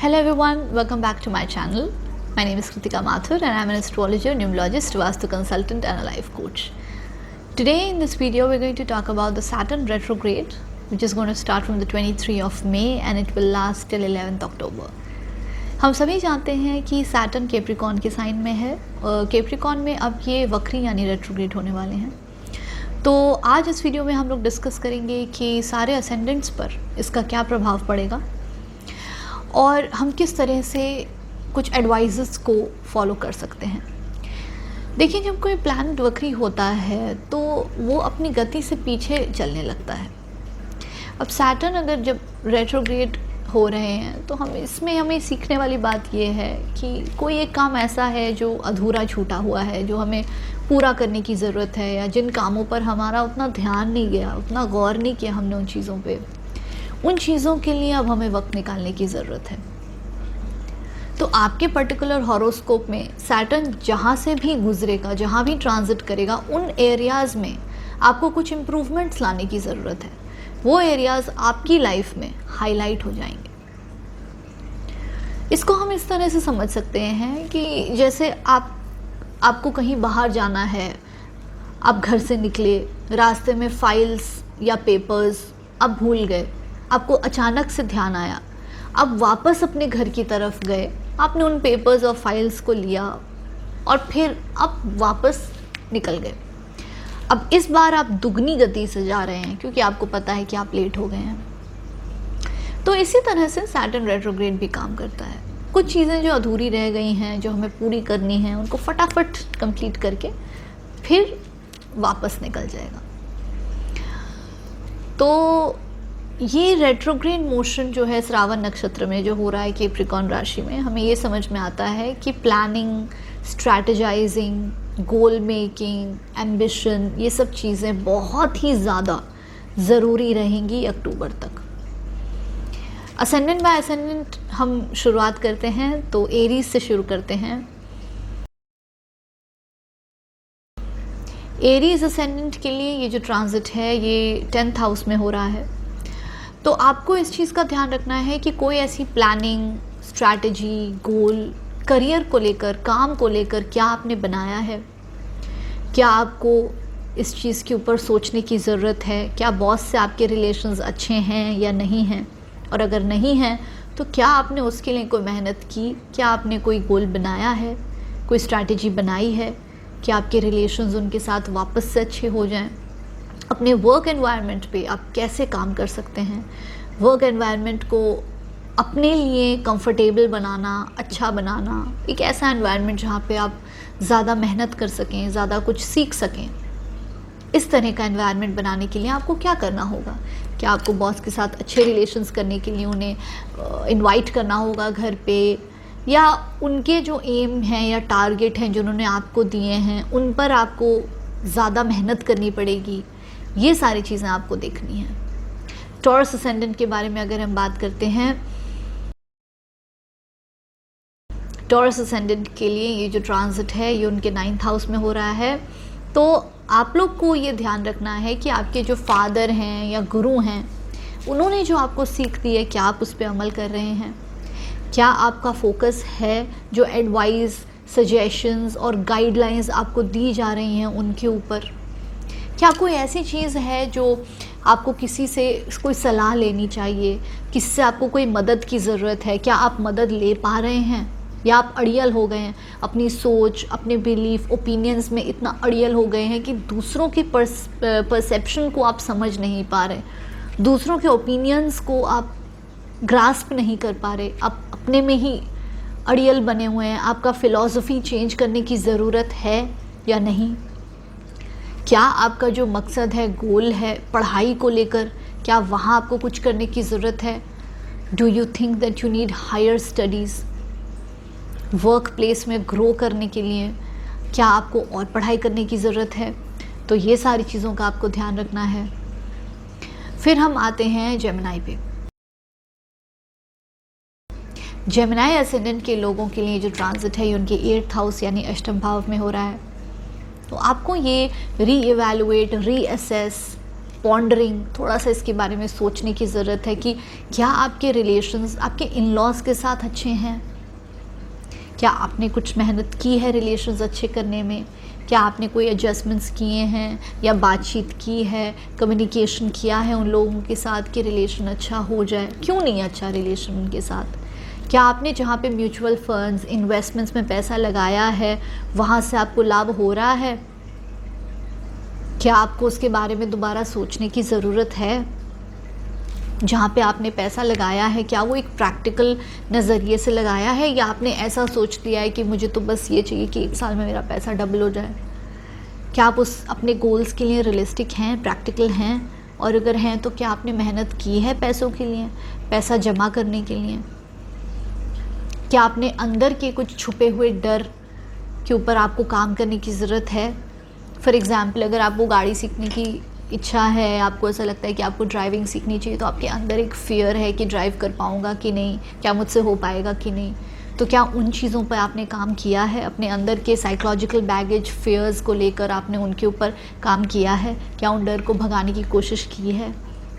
Hello everyone, welcome back to my channel. My name is Kritika Mathur and I am an astrologer, numerologist, Vastu consultant and a life coach. Today in this video we're going to talk about the Saturn retrograde, which is going to start from the 23rd of May and it will last till 11th October. हम सभी जानते हैं कि Saturn Capricorn के sign में है और Capricorn में अब ये वक्री यानी रेट्रोग्रेड होने वाले हैं। तो आज इस वीडियो में हम लोग डिस्कस करेंगे कि सारे असेंडेंट्स पर इसका क्या प्रभाव पड़ेगा और हम किस तरह से कुछ एडवाइजेस को फॉलो कर सकते हैं। देखिए, जब कोई प्लैनेट वक्री होता है तो वो अपनी गति से पीछे चलने लगता है। अब सैटर्न अगर जब रेट्रोग्रेड हो रहे हैं तो हमें सीखने वाली बात ये है कि कोई एक काम ऐसा है जो अधूरा छूटा हुआ है, जो हमें पूरा करने की ज़रूरत है, या जिन कामों पर हमारा उतना ध्यान नहीं गया, उतना गौर नहीं किया हमने उन चीज़ों पे, उन चीज़ों के लिए अब हमें वक्त निकालने की ज़रूरत है। तो आपके पर्टिकुलर हॉरोस्कोप में सैटर्न जहाँ से भी गुजरेगा, जहाँ भी ट्रांजिट करेगा, उन एरियाज़ में आपको कुछ इम्प्रूवमेंट्स लाने की ज़रूरत है। वो एरियाज़ आपकी लाइफ में हाईलाइट हो जाएंगे। इसको हम इस तरह से समझ सकते हैं कि जैसे आपको कहीं बाहर जाना है, आप घर से निकले, रास्ते में फाइल्स या पेपर्स आप भूल गए, आपको अचानक से ध्यान आया, आप वापस अपने घर की तरफ गए, आपने उन पेपर्स और फाइल्स को लिया और फिर आप वापस निकल गए। अब इस बार आप दुगनी गति से जा रहे हैं क्योंकि आपको पता है कि आप लेट हो गए हैं। तो इसी तरह से सैटर्न रेट्रोग्रेड भी काम करता है। कुछ चीज़ें जो अधूरी रह गई हैं, जो हमें पूरी करनी है, उनको फटाफट कंप्लीट करके फिर वापस निकल जाएगा। तो ये रेट्रोग्रेड मोशन जो है श्रावण नक्षत्र में जो हो रहा है कैप्रिकॉर्न राशि में, हमें ये समझ में आता है कि प्लानिंग, स्ट्रैटेजाइजिंग, गोल मेकिंग, एम्बिशन, ये सब चीज़ें बहुत ही ज़्यादा ज़रूरी रहेंगी अक्टूबर तक। असेंडेंट बाय असेंडेंट हम शुरुआत करते हैं, तो एरीज से शुरू करते हैं। एरीज असेंडेंट के लिए ये जो ट्रांजिट है ये 10th हाउस में हो रहा है। तो आपको इस चीज़ का ध्यान रखना है कि कोई ऐसी प्लानिंग, स्ट्रैटेजी, गोल, करियर को लेकर, काम को लेकर क्या आपने बनाया है, क्या आपको इस चीज़ के ऊपर सोचने की ज़रूरत है, क्या बॉस से आपके रिलेशंस अच्छे हैं या नहीं हैं, और अगर नहीं हैं तो क्या आपने उसके लिए कोई मेहनत की, क्या आपने कोई गोल बनाया है, कोई स्ट्रैटेजी बनाई है कि आपके रिलेशंस उनके साथ वापस से अच्छे हो जाएं। अपने वर्क एनवायरनमेंट पे आप कैसे काम कर सकते हैं, वर्क एनवायरनमेंट को अपने लिए कंफर्टेबल बनाना, अच्छा बनाना, एक ऐसा एनवायरनमेंट जहाँ पे आप ज़्यादा मेहनत कर सकें, ज़्यादा कुछ सीख सकें। इस तरह का एनवायरनमेंट बनाने के लिए आपको क्या करना होगा? क्या आपको बॉस के साथ अच्छे रिलेशंस करने के लिए उन्हें इनवाइट करना होगा घर पे, या उनके जो एम हैं या टारगेट हैं जो उन्होंने आपको दिए हैं उन पर आपको ज़्यादा मेहनत करनी पड़ेगी? ये सारी चीज़ें आपको देखनी है। टॉरस असेंडेंट के बारे में अगर हम बात करते हैं, टॉरस असेंडेंट के लिए ये जो ट्रांजिट है ये उनके 9th हाउस में हो रहा है। तो आप लोग को ये ध्यान रखना है कि आपके जो फादर हैं या गुरु हैं, उन्होंने जो आपको सीख दी है, क्या आप उस पर अमल कर रहे हैं? क्या आपका फोकस है जो एडवाइस, सजेशंस और गाइडलाइंस आपको दी जा रही हैं उनके ऊपर? क्या कोई ऐसी चीज़ है जो आपको किसी से कोई सलाह लेनी चाहिए, किससे आपको कोई मदद की ज़रूरत है? क्या आप मदद ले पा रहे हैं, या आप अड़ियल हो गए हैं अपनी सोच, अपने बिलीफ, ओपिनियंस में इतना अड़ियल हो गए हैं कि दूसरों की परसेप्शन को आप समझ नहीं पा रहे, दूसरों के ओपिनियंस को आप ग्रास्प नहीं कर पा रहे, आप अपने में ही अड़ियल बने हुए हैं। आपका फ़िलॉसफी चेंज करने की ज़रूरत है या नहीं? क्या आपका जो मकसद है, गोल है पढ़ाई को लेकर, क्या वहाँ आपको कुछ करने की ज़रूरत है? Do you think that you need higher studies? Workplace में ग्रो करने के लिए क्या आपको और पढ़ाई करने की ज़रूरत है? तो ये सारी चीज़ों का आपको ध्यान रखना है। फिर हम आते हैं जेमिनी पे। जेमिनी असेंडेंट के लोगों के लिए जो ट्रांजिट है ये उनके 8th हाउस यानी अष्टम भाव में हो रहा है। तो आपको ये रीइवैल्यूएट, रीअसेस पॉन्डरिंग, थोड़ा सा इसके बारे में सोचने की ज़रूरत है कि क्या आपके रिलेशंस आपके इन लॉज के साथ अच्छे हैं, क्या आपने कुछ मेहनत की है रिलेशंस अच्छे करने में, क्या आपने कोई एडजस्टमेंट्स किए हैं या बातचीत की है, कम्युनिकेशन किया है उन लोगों के साथ कि रिलेशन अच्छा हो जाए। क्यों नहीं अच्छा रिलेशन उनके साथ? क्या आपने जहाँ पे म्यूचुअल फंड्स, इन्वेस्टमेंट्स में पैसा लगाया है वहाँ से आपको लाभ हो रहा है? क्या आपको उसके बारे में दोबारा सोचने की ज़रूरत है? जहाँ पे आपने पैसा लगाया है क्या वो एक प्रैक्टिकल नज़रिए से लगाया है, या आपने ऐसा सोच लिया है कि मुझे तो बस ये चाहिए कि 1 साल में मेरा पैसा डबल हो जाए? क्या आप उस अपने गोल्स के लिए रियलिस्टिक हैं, प्रैक्टिकल हैं? और अगर हैं तो क्या आपने मेहनत की है पैसों के लिए, पैसा जमा करने के लिए? क्या आपने अंदर के कुछ छुपे हुए डर के ऊपर आपको काम करने की ज़रूरत है? फॉर एग्ज़ाम्पल, अगर आपको गाड़ी सीखने की इच्छा है, आपको ऐसा लगता है कि आपको ड्राइविंग सीखनी चाहिए, तो आपके अंदर एक फ़ियर है कि ड्राइव कर पाऊँगा कि नहीं, क्या मुझसे हो पाएगा कि नहीं। तो क्या उन चीज़ों पर आपने काम किया है? अपने अंदर के साइकोलॉजिकल बैगेज, फ़ियर्स को लेकर आपने उनके ऊपर काम किया है? क्या उन डर को भगाने की कोशिश की है?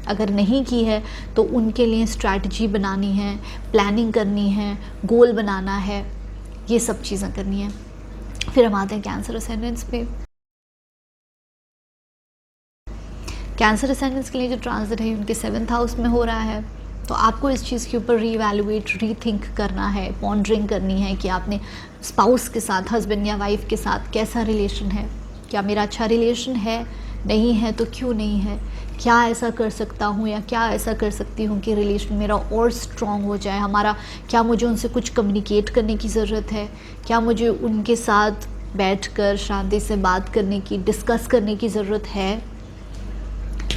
अगर नहीं की है तो उनके लिए स्ट्रैटेजी बनानी है, प्लानिंग करनी है, गोल बनाना है, ये सब चीज़ें करनी है। फिर हम आते हैं कैंसर असेंडेंस पे। कैंसर असेंडेंस के लिए जो ट्रांजिट है उनके 7th हाउस में हो रहा है, तो आपको इस चीज़ के ऊपर रीवैल्यूएट, रीथिंक करना है, पॉन्डरिंग करनी है कि आपने स्पाउस के साथ, हस्बैंड या वाइफ के साथ कैसा रिलेशन है, क्या मेरा अच्छा रिलेशन है, नहीं है तो क्यों नहीं है, क्या ऐसा कर सकता हूँ या क्या ऐसा कर सकती हूँ कि रिलेशन मेरा और स्ट्रॉन्ग हो जाए हमारा, क्या मुझे उनसे कुछ कम्युनिकेट करने की ज़रूरत है, क्या मुझे उनके साथ बैठकर शांति से बात करने की, डिस्कस करने की ज़रूरत है,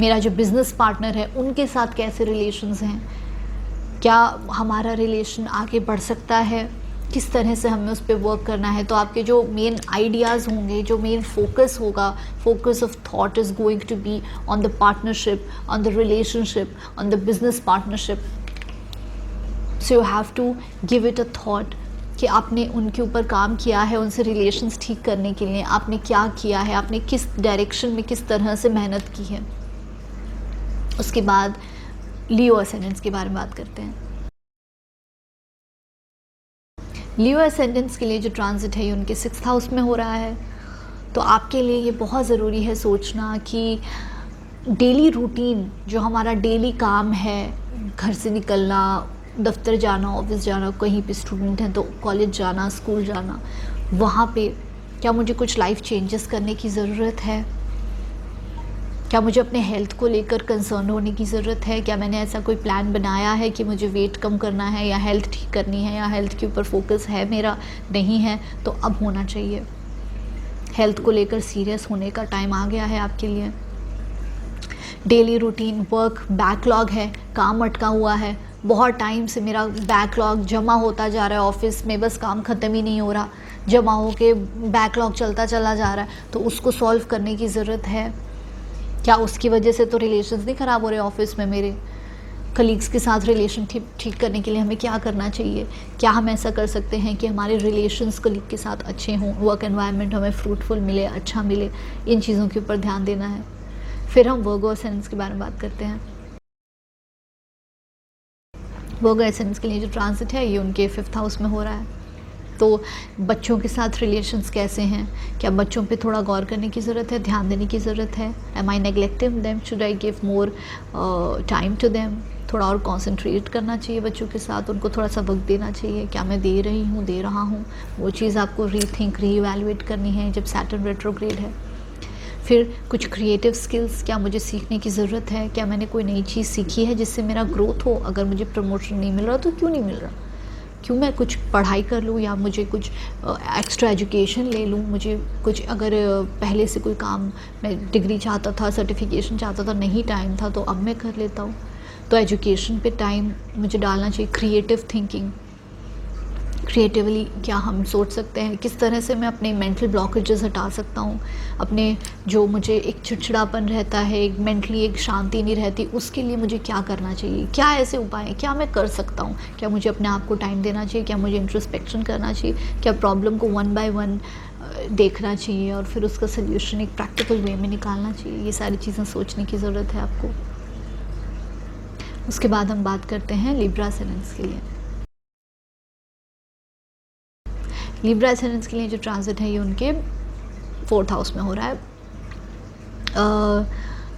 मेरा जो बिज़नेस पार्टनर है उनके साथ कैसे रिलेशंस हैं, क्या हमारा रिलेशन आगे बढ़ सकता है, किस तरह से हमें उस पर वर्क करना है। तो आपके जो मेन आइडियाज़ होंगे, जो मेन फोकस होगा, focus of thought is going to be on the partnership, on the relationship, on the business partnership. So you have to give it a thought कि आपने उनके ऊपर काम किया है, उनसे रिलेशंस ठीक करने के लिए आपने क्या किया है, आपने किस डायरेक्शन में किस तरह से मेहनत की है। उसके बाद लियो असेंडेंस के बारे में बात करते हैं। लियो असेंडेंस के लिए जो ट्रांजिट है ये उनके 6th हाउस में हो रहा है, तो आपके लिए ये बहुत ज़रूरी है सोचना कि डेली रूटीन, जो हमारा डेली काम है, घर से निकलना, दफ्तर जाना, ऑफिस जाना, कहीं पे स्टूडेंट हैं तो कॉलेज जाना, स्कूल जाना, वहाँ पे क्या मुझे कुछ लाइफ चेंजेस करने की ज़रूरत है? क्या मुझे अपने हेल्थ को लेकर कंसर्न होने की ज़रूरत है? क्या मैंने ऐसा कोई प्लान बनाया है कि मुझे वेट कम करना है या हेल्थ ठीक करनी है, या हेल्थ के ऊपर फोकस है मेरा? नहीं है तो अब होना चाहिए। हेल्थ को लेकर सीरियस होने का टाइम आ गया है आपके लिए। डेली रूटीन वर्क बैकलॉग है, काम अटका हुआ है, बहुत टाइम से मेरा बैकलॉग जमा होता जा रहा है, ऑफिस में बस काम ख़त्म ही नहीं हो रहा, जमा हो के बैकलॉग चलता चला जा रहा है, तो उसको सॉल्व करने की ज़रूरत है। क्या उसकी वजह से तो रिलेशंस नहीं ख़राब हो रहे ऑफिस में? मेरे कलीग्स के साथ रिलेशन ठीक करने के लिए हमें क्या करना चाहिए? क्या हम ऐसा कर सकते हैं कि हमारे रिलेशंस कलीग के साथ अच्छे हों, वर्क एनवायरनमेंट हमें फ्रूटफुल मिले, अच्छा मिले, इन चीज़ों के ऊपर ध्यान देना है। फिर हम वर्गो असेंडेंस के बारे में बात करते हैं। वर्गो असेंडेंस के लिए जो ट्रांजिट है ये उनके 5th हाउस में हो रहा है, तो बच्चों के साथ रिलेशंस कैसे हैं? क्या बच्चों पे थोड़ा गौर करने की ज़रूरत है, ध्यान देने की ज़रूरत है? Am I neglecting them, should I give more time to them? थोड़ा और कॉन्सेंट्रेट करना चाहिए बच्चों के साथ, उनको थोड़ा सा वक्त देना चाहिए। क्या मैं दे रही हूँ, दे रहा हूँ? वो चीज़ आपको रीथिंक, रीइवैल्यूएट करनी है जब सैटर्न रेट्रोग्रेड है। फिर कुछ क्रिएटिव स्किल्स, क्या मुझे सीखने की ज़रूरत है? क्या मैंने कोई नई चीज़ सीखी है जिससे मेरा ग्रोथ हो? अगर मुझे प्रमोशन नहीं मिल रहा तो क्यों नहीं मिल रहा? क्यों मैं कुछ पढ़ाई कर लूँ या मुझे कुछ एक्स्ट्रा एजुकेशन ले लूँ? मुझे कुछ अगर पहले से कोई काम, मैं डिग्री चाहता था, सर्टिफिकेशन चाहता था, नहीं टाइम था, तो अब मैं कर लेता हूँ। तो एजुकेशन पे टाइम मुझे डालना चाहिए। क्रिएटिव थिंकिंग, क्रिएटिवली क्या हम सोच सकते हैं, किस तरह से मैं अपने मेंटल ब्लॉकेजेस हटा सकता हूँ, अपने जो मुझे एक चिड़चिड़ापन रहता है, एक मेंटली एक शांति नहीं रहती, उसके लिए मुझे क्या करना चाहिए? क्या ऐसे उपाय हैं, क्या मैं कर सकता हूँ? क्या मुझे अपने आप को टाइम देना चाहिए? क्या मुझे इंट्रोस्पेक्शन करना चाहिए? क्या प्रॉब्लम को 1 बाय 1 देखना चाहिए और फिर उसका सल्यूशन एक प्रैक्टिकल वे में निकालना चाहिए। ये सारी चीज़ें सोचने की ज़रूरत है आपको। उसके बाद हम बात करते हैं लिब्रा एसेंडेंस के लिए। लिब्रा एसेंडेंस के लिए जो ट्रांजिट है ये उनके 4th हाउस में हो रहा है।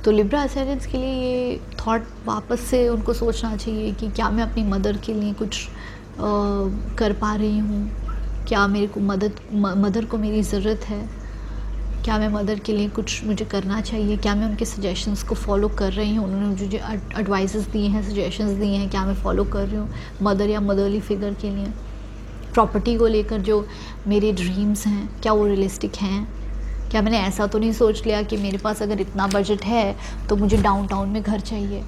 तो लिब्रा एसेंडेंस के लिए ये थॉट वापस से उनको सोचना चाहिए कि क्या मैं अपनी मदर के लिए कुछ कर पा रही हूँ, क्या मेरे को मदर को मेरी ज़रूरत है, क्या मैं मदर के लिए कुछ मुझे करना चाहिए, क्या मैं उनके सजेशंस को फॉलो कर रही हूँ, उन्होंने मुझे जो एडवाइसेस दिए हैं, सजेशंस दिए हैं, क्या मैं फॉलो कर रही हूँ मदर या मदरली फिगर के लिए। प्रॉपर्टी को लेकर जो मेरे ड्रीम्स हैं क्या वो रियलिस्टिक हैं, क्या मैंने ऐसा तो नहीं सोच लिया कि मेरे पास अगर इतना बजट है तो मुझे डाउनटाउन में घर चाहिए,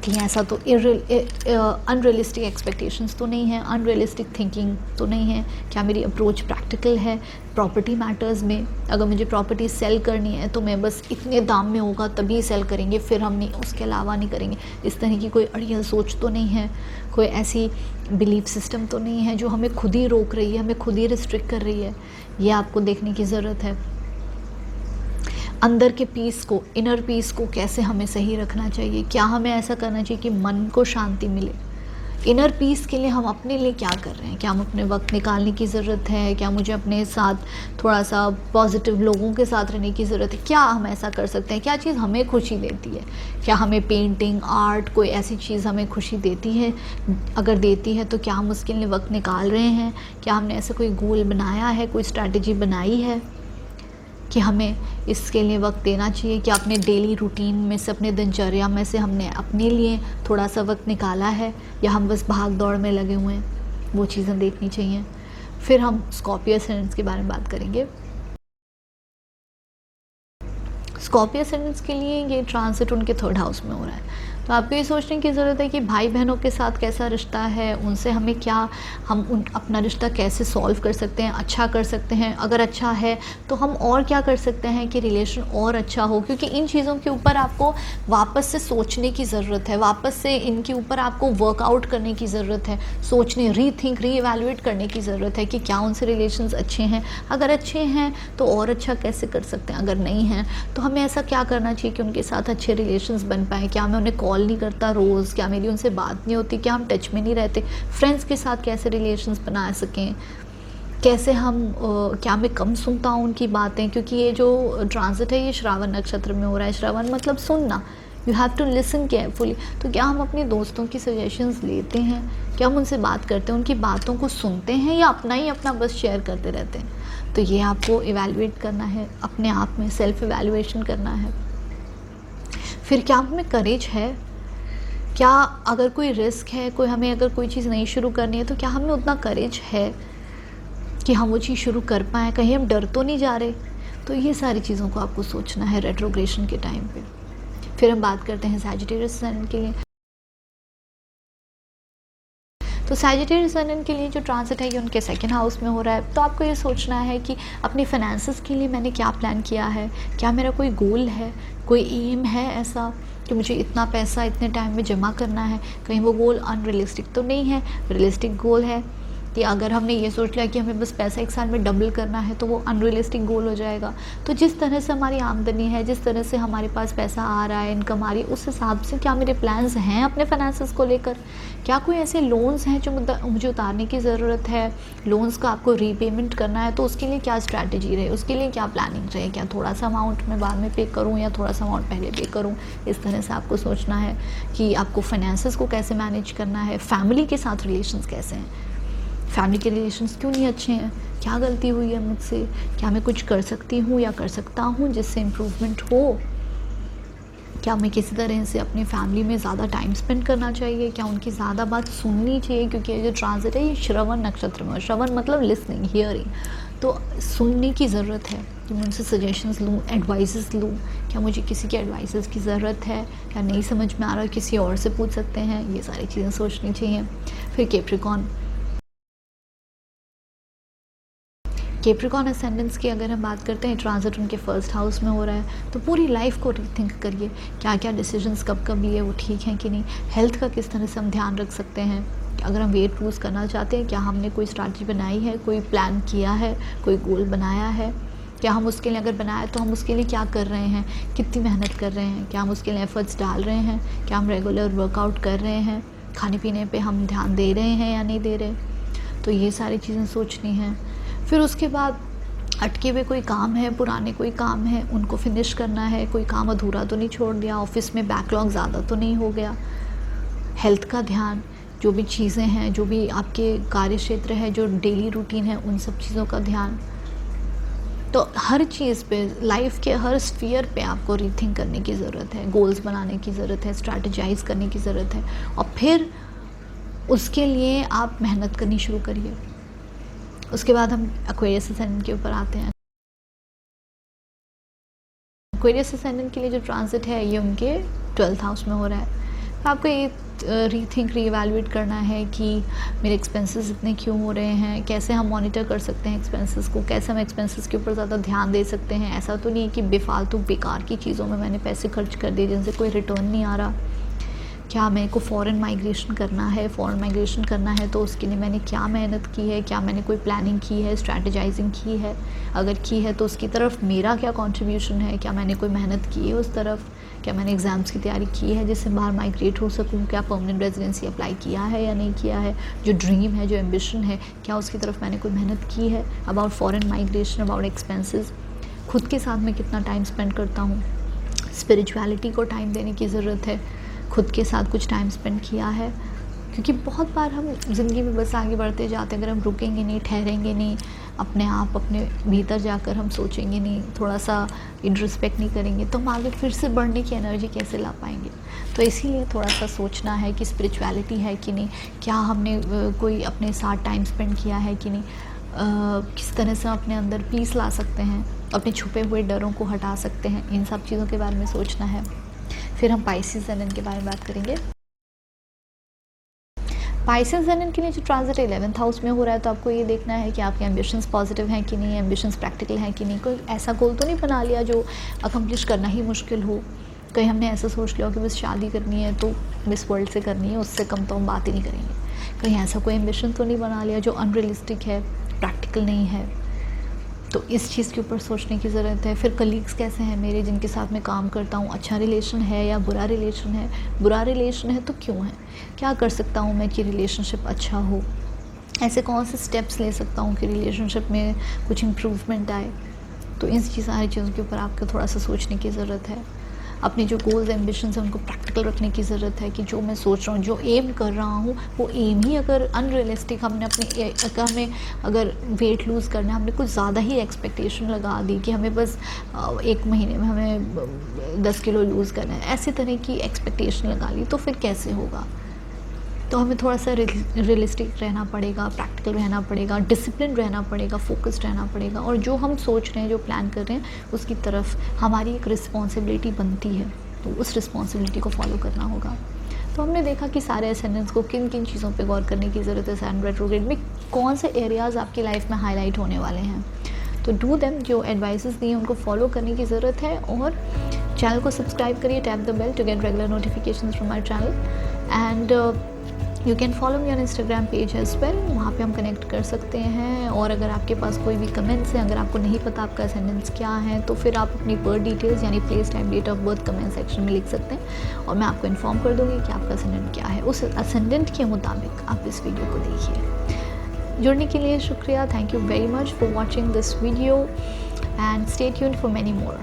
कहीं ऐसा तो अनरियलिस्टिक एक्सपेक्टेशंस तो नहीं है, अनरियलिस्टिक थिंकिंग तो नहीं है। क्या मेरी अप्रोच प्रैक्टिकल है प्रॉपर्टी मैटर्स में। अगर मुझे प्रॉपर्टी सेल करनी है तो मैं बस इतने दाम में होगा तभी सेल करेंगे, फिर हम नहीं, उसके अलावा नहीं करेंगे। इस तरह की कोई अड़ियल सोच तो नहीं है, कोई ऐसी बिलीफ सिस्टम तो नहीं है जो हमें खुद ही रोक रही है, हमें खुद ही रिस्ट्रिक्ट कर रही है। ये आपको देखने की ज़रूरत है। अंदर के पीस को, इनर पीस को कैसे हमें सही रखना चाहिए, क्या हमें ऐसा करना चाहिए कि मन को शांति मिले। इनर पीस के लिए हम अपने लिए क्या कर रहे हैं, क्या हम अपने वक्त निकालने की ज़रूरत है, क्या मुझे अपने साथ थोड़ा सा पॉजिटिव लोगों के साथ रहने की ज़रूरत है, क्या हम ऐसा कर सकते हैं, क्या चीज़ हमें खुशी देती है, क्या हमें पेंटिंग, आर्ट, कोई ऐसी चीज़ हमें खुशी देती है, अगर देती है तो क्या हम उसके लिए वक्त निकाल रहे हैं, क्या हमने ऐसा कोई गोल बनाया है, कोई स्ट्रैटेजी बनाई है कि हमें इसके लिए वक्त देना चाहिए, कि अपने डेली रूटीन में से, अपने दिनचर्या में से हमने अपने लिए थोड़ा सा वक्त निकाला है या हम बस भाग दौड़ में लगे हुए हैं। वो चीज़ें देखनी चाहिए। फिर हम स्कॉर्पियो एसेंडेंस के बारे में बात करेंगे। स्कॉर्पियो एसेंडेंस के लिए ये ट्रांसिट उनके 3rd हाउस में हो रहा है। तो आपको ये सोचने की ज़रूरत है कि भाई बहनों के साथ कैसा रिश्ता है, उनसे हमें क्या, हम अपना रिश्ता कैसे सॉल्व कर सकते हैं, अच्छा कर सकते हैं। अगर अच्छा है तो हम और क्या कर सकते हैं कि रिलेशन और अच्छा हो, क्योंकि इन चीज़ों के ऊपर आपको वापस से सोचने की ज़रूरत है, वापस से इनके ऊपर आपको वर्कआउट करने की ज़रूरत है, सोचने, रीथिंक, रीएवैल्यूएट करने की ज़रूरत है कि क्या उनसे रिलेशंस अच्छे हैं। अगर अच्छे हैं तो और अच्छा कैसे कर सकते हैं, अगर नहीं हैं तो हमें ऐसा क्या करना चाहिए कि उनके साथ अच्छे रिलेशंस बन पाएँ। क्या मैं उन्हें कॉल नहीं करता रोज़, क्या मेरी उनसे बात नहीं होती, क्या हम टच में नहीं रहते, फ्रेंड्स के साथ कैसे रिलेशंस बना सकें, कैसे हम क्या मैं कम सुनता हूँ उनकी बातें, क्योंकि ये जो ट्रांजिट है ये श्रावण नक्षत्र में हो रहा है। श्रावण मतलब सुनना, you have to listen carefully. तो क्या हम अपने दोस्तों की सजेशंस लेते हैं, क्या हम उनसे बात करते हैं, उनकी बातों को सुनते हैं या अपना ही अपना बस शेयर करते रहते हैं। तो ये आपको इवैल्यूएट करना है, अपने आप में सेल्फ इवैल्यूएशन करना है। फिर क्या हमें करेज है, क्या अगर कोई रिस्क है, कोई हमें अगर कोई चीज़ नहीं शुरू करनी है तो क्या हमें उतना करेज है कि हम वो चीज़ शुरू कर पाएँ, कहीं हम डर तो नहीं जा रहे। तो ये सारी चीज़ों को आपको सोचना है रेट्रोग्रेशन के टाइम पे। फिर हम बात करते हैं सैजिटेरियस सन के लिए। तो सैजिटेरियस सन के लिए जो ट्रांसिट है ये उनके 2nd हाउस में हो रहा है। तो आपको ये सोचना है कि अपने फाइनेंसेस के लिए मैंने क्या प्लान किया है, क्या मेरा कोई गोल है, कोई एम है ऐसा कि मुझे इतना पैसा इतने टाइम में जमा करना है। कहीं वो गोल अनरियलिस्टिक तो नहीं है, रियलिस्टिक गोल है कि अगर हमने ये सोच लिया कि हमें बस पैसा 1 साल में डबल करना है तो वो अनरियलिस्टिक गोल हो जाएगा। तो जिस तरह से हमारी आमदनी है, जिस तरह से हमारे पास पैसा आ रहा है, इनकम आ रही है, उस हिसाब से क्या मेरे प्लान्स हैं अपने फाइनेंसेस को लेकर। क्या कोई ऐसे लोन्स हैं जो मुझे उतारने की ज़रूरत है, लोन्स का आपको रीपेमेंट करना है, तो उसके लिए क्या स्ट्रैटेजी रहे, उसके लिए क्या प्लानिंग रहे, क्या थोड़ा सा अमाउंट मैं बाद में पे करूँ या थोड़ा सा अमाउंट पहले पे करूँ। इस तरह से आपको सोचना है कि आपको फाइनेंसेस को कैसे मैनेज करना है। फैमिली के साथ रिलेशंस कैसे हैं, फैमिली के रिलेशंस क्यों नहीं अच्छे हैं, क्या गलती हुई है मुझसे, क्या मैं कुछ कर सकती हूँ या कर सकता हूँ जिससे इम्प्रूवमेंट हो, क्या मैं किसी तरह से अपनी फैमिली में ज़्यादा टाइम स्पेंड करना चाहिए, क्या उनकी ज़्यादा बात सुननी चाहिए, क्योंकि ये जो ट्रांजिट है ये श्रवण नक्षत्र में, श्रवण मतलब लिसनिंग, हियरिंग। तो सुनने की ज़रूरत है कि मैं उनसे सजेशंस लूँ, एडवाइसेस लूँ, क्या मुझे किसी के एडवाइसेस की ज़रूरत है, क्या नहीं समझ में आ रहा, किसी और से पूछ सकते हैं। ये सारी चीज़ें सोचनी चाहिए। फिर कैप्रिकॉन असेंडेंस की अगर हम बात करते हैं, ट्रांजिट उनके 1st हाउस में हो रहा है। तो पूरी लाइफ को रीथिंक करिए, क्या क्या डिसीजंस कब कब लिए वो ठीक हैं कि नहीं, हेल्थ का किस तरह से हम ध्यान रख सकते हैं, अगर हम वेट लूज़ करना चाहते हैं, क्या हमने कोई स्ट्रैटेजी बनाई है, कोई प्लान किया है, कोई गोल बनाया है? क्या हम उसके लिए, अगर बनाया तो हम उसके लिए क्या कर रहे हैं, कितनी मेहनत कर रहे हैं, क्या हम उसके लिए एफर्ट्स डाल रहे हैं, क्या हम रेगुलर वर्कआउट कर रहे हैं, खाने पीने पे हम ध्यान दे रहे हैं या नहीं दे रहे? तो ये सारी चीज़ें सोचनी हैं। फिर उसके बाद अटके हुए कोई काम है, पुराने कोई काम है, उनको फिनिश करना है। कोई काम अधूरा तो नहीं छोड़ दिया, ऑफिस में बैकलॉग ज़्यादा तो नहीं हो गया। हेल्थ का ध्यान, जो भी चीज़ें हैं, जो भी आपके कार्य क्षेत्र है, जो डेली रूटीन है, उन सब चीज़ों का ध्यान। तो हर चीज़ पे, लाइफ के हर स्फीयर पे आपको रीथिंक करने की ज़रूरत है, गोल्स बनाने की ज़रूरत है, स्ट्रैटेजाइज करने की ज़रूरत है, और फिर उसके लिए आप मेहनत करनी शुरू करिए। उसके बाद हम एक्वेरियस असेंडेंट के ऊपर आते हैं। एक्वेरियस असेंडेंट के लिए जो ट्रांजिट है ये उनके 12th हाउस में हो रहा है। तो आपको ये रीथिंक, रीएवैल्यूएट करना है कि मेरे एक्सपेंसेस इतने क्यों हो रहे हैं, कैसे हम मॉनिटर कर सकते हैं एक्सपेंसेस को, कैसे हम एक्सपेंसेस के ऊपर ज़्यादा ध्यान दे सकते हैं। ऐसा तो नहीं है कि बेफालतू बेकार की चीज़ों में मैंने पैसे खर्च कर दिए जिनसे कोई रिटर्न नहीं आ रहा। क्या मेरे को फ़ॉरेन माइग्रेशन करना है, फ़ॉरेन माइग्रेशन करना है तो उसके लिए मैंने क्या मेहनत की है, क्या मैंने कोई प्लानिंग की है, स्ट्रैटेजाइजिंग की है? अगर की है तो उसकी तरफ मेरा क्या कंट्रीब्यूशन है, क्या मैंने कोई मेहनत की है उस तरफ, क्या मैंने एग्ज़ाम्स की तैयारी की है जिससे बाहर माइग्रेट हो सकूँ, क्या परमानेंट रेजिडेंसी अप्लाई किया है या नहीं किया है, जो ड्रीम है, जो एम्बिशन है, क्या उसकी तरफ मैंने कोई मेहनत की है? About foreign migration, about expenses, खुद के साथ मैं कितना टाइम स्पेंड करता हूँ, स्पिरिचुअलिटी को टाइम देने की ज़रूरत है, खुद के साथ कुछ टाइम स्पेंड किया है। क्योंकि बहुत बार हम ज़िंदगी में बस आगे बढ़ते जाते हैं, अगर हम रुकेंगे नहीं, ठहरेंगे नहीं, अपने आप अपने भीतर जाकर हम सोचेंगे नहीं, थोड़ा सा इंट्रोस्पेक्ट नहीं करेंगे, तो हम आगे फिर से बढ़ने की एनर्जी कैसे ला पाएंगे? तो इसीलिए थोड़ा सा सोचना है कि स्पिरिचुअलिटी है कि नहीं, क्या हमने कोई अपने साथ टाइम स्पेंड किया है कि नहीं, किस तरह से अपने अंदर पीस ला सकते हैं, अपने छुपे हुए डरों को हटा सकते हैं, इन सब चीज़ों के बारे में सोचना है। फिर हम पाइसेस असेंडेंट के बारे में बात करेंगे। पाइसेस असेंडेंट के लिए जो ट्रांजिट 11th हाउस में हो रहा है, तो आपको ये देखना है कि आपके एम्बिशंस पॉजिटिव हैं कि नहीं, एम्बिशंस प्रैक्टिकल हैं कि नहीं। कोई ऐसा गोल तो नहीं बना लिया जो अकम्प्लिश करना ही मुश्किल हो। कहीं हमने ऐसा सोच लिया कि बस शादी करनी है तो मिस वर्ल्ड से करनी है, उससे कम तो हम बात ही नहीं करेंगे। कहीं ऐसा कोई एम्बिशन तो नहीं बना लिया जो अनरियलिस्टिक है, प्रैक्टिकल नहीं है। तो इस चीज़ के ऊपर सोचने की ज़रूरत है। फिर कलीग्स कैसे हैं मेरे, जिनके साथ मैं काम करता हूँ, अच्छा रिलेशन है या बुरा रिलेशन है? बुरा रिलेशन है तो क्यों है? क्या कर सकता हूँ मैं कि रिलेशनशिप अच्छा हो? ऐसे कौन से स्टेप्स ले सकता हूँ कि रिलेशनशिप में कुछ इम्प्रूवमेंट आए? तो इन सारी चीज़ों के ऊपर आपको थोड़ा सा सोचने की ज़रूरत है। अपने जो गोल्स एम्बिशंस हैं उनको प्रैक्टिकल रखने की ज़रूरत है कि जो मैं सोच रहा हूँ, जो एम कर रहा हूँ, वो एम ही अगर अनरियलिस्टिक, हमने अपने हमें अगर वेट लूज़ करना है, हमने कुछ ज़्यादा ही एक्सपेक्टेशन लगा दी कि हमें बस 1 महीने में हमें 10 किलो लूज़ करना है, ऐसी तरह की एक्सपेक्टेशन लगा ली, तो फिर कैसे होगा? तो हमें थोड़ा सा रियलिस्टिक रहना पड़ेगा, प्रैक्टिकल रहना पड़ेगा, डिसिप्लिन रहना पड़ेगा, फोकस्ड रहना पड़ेगा, और जो हम सोच रहे हैं, जो प्लान कर रहे हैं, उसकी तरफ हमारी एक रिस्पॉन्सिबिलिटी बनती है, तो उस रिस्पॉन्सिबिलिटी को फॉलो करना होगा। तो हमने देखा कि सारे असेंडेंट्स को किन किन चीज़ों पे गौर करने की ज़रूरत है, सैटर्न रेट्रोग्रेड में कौन से एरियाज़ आपकी लाइफ में हाईलाइट होने वाले हैं। तो डू देम, जो एडवाइसेस दिए उनको फॉलो करने की ज़रूरत है, और चैनल को सब्सक्राइब करिए, tap the bell to get regular notifications from my channel, and you can follow me on Instagram page as well, वहाँ पे हम कनेक्ट कर सकते हैं। और अगर आपके पास कोई भी कमेंट्स हैं, अगर आपको नहीं पता आपका असेंडेंस क्या है, तो फिर आप अपनी बर्थ डिटेल्स यानी place, time, date of birth comment section में लिख सकते हैं, और मैं आपको इन्फॉर्म कर दूँगी कि आपका असेंडेंट क्या है। उस असेंडेंट के मुताबिक आप इस वीडियो को देखिए। जुड़ने के लिए शुक्रिया, thank you very much for watching this video, and stay tuned for many more.